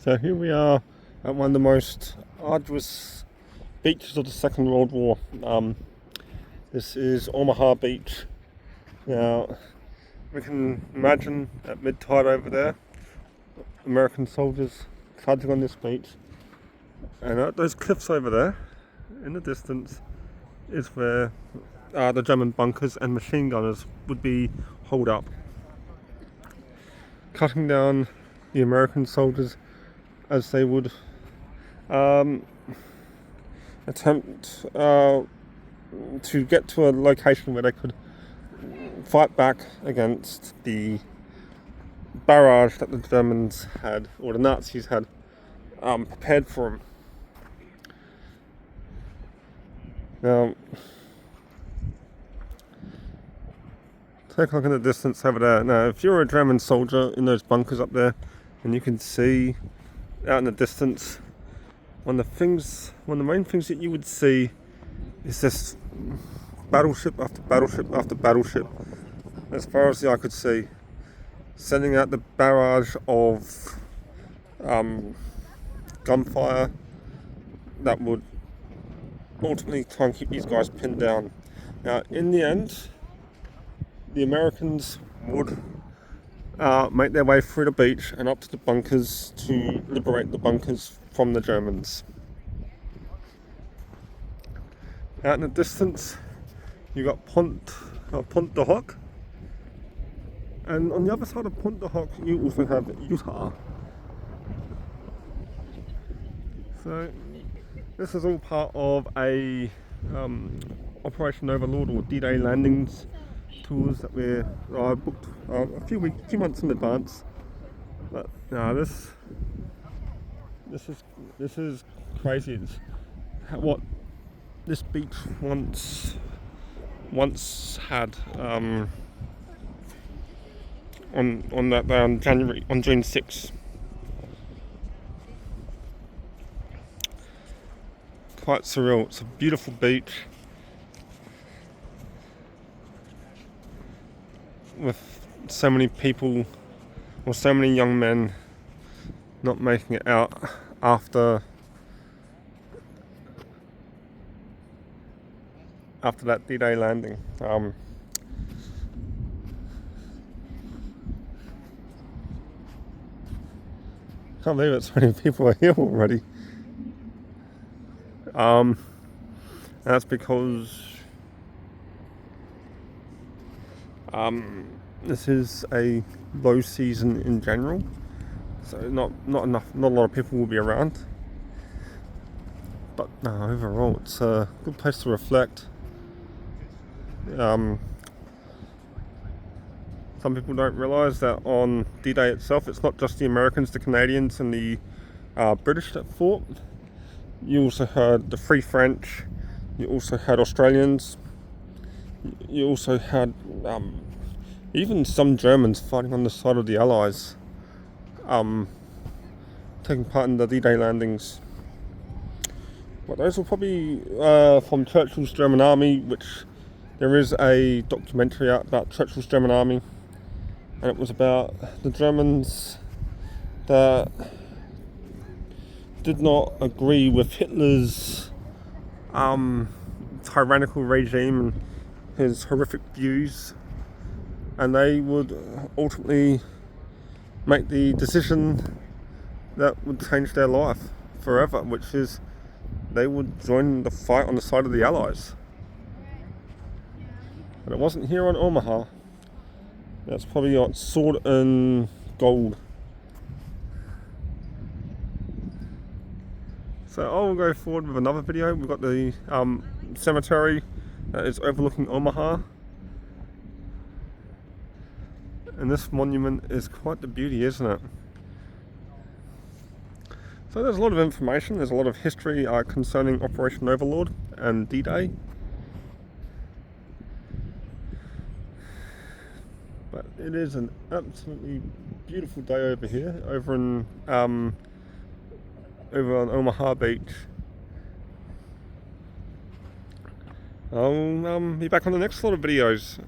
So here we are at one of the most arduous beaches of the Second World War. This is Omaha Beach. Now, we can imagine at mid-tide over there, American soldiers trudging on this beach. And at those cliffs over there, in the distance, is where the German bunkers and machine gunners would be holed up, cutting down the American soldiers as they would attempt to get to a location where they could fight back against the barrage that the Germans had, or the Nazis had, prepared for them. Now, take a look at the distance over there. Now, if you're a German soldier in those bunkers up there, and you can see out in the distance, one of the main things that you would see is this battleship after battleship after battleship, as far as the eye could see, sending out the barrage of gunfire that would ultimately try and keep these guys pinned down. Now, in the end, the Americans would make their way through the beach and up to the bunkers to liberate the bunkers from the Germans. Out in the distance, you got Pont de Hoc, and on the other side of Pont de Hoc, you also have Utah. So this is all part of a Operation Overlord, or D-Day landings tours that we booked a few months in advance. But no, this is crazy. It's what this beach once had on that day on June 6th. Quite surreal. It's a beautiful beach with so many people, or so many young men, not making it out after that D-Day landing. Can't believe it, so many people are here already. That's because this is a low season in general, so not a lot of people will be around. But no, overall, it's a good place to reflect. Some people don't realise that on D-Day itself, it's not just the Americans, the Canadians, and the British that fought. You also had the Free French. You also had Australians. You also had even some Germans fighting on the side of the Allies, taking part in the D-Day landings. But those were probably from Churchill's German Army, which there is a documentary out about Churchill's German Army, and it was about the Germans that did not agree with Hitler's tyrannical regime and his horrific views, and they would ultimately make the decision that would change their life forever, which is they would join the fight on the side of the Allies. But it wasn't here on Omaha. That's probably got sword and gold. So I will go forward with another video. We've got the cemetery that is overlooking Omaha, and this monument is quite the beauty, isn't it? So there's a lot of information, there's a lot of history concerning Operation Overlord and D-Day. But it is an absolutely beautiful day over here, over on Omaha Beach. I'll be back on the next lot of videos.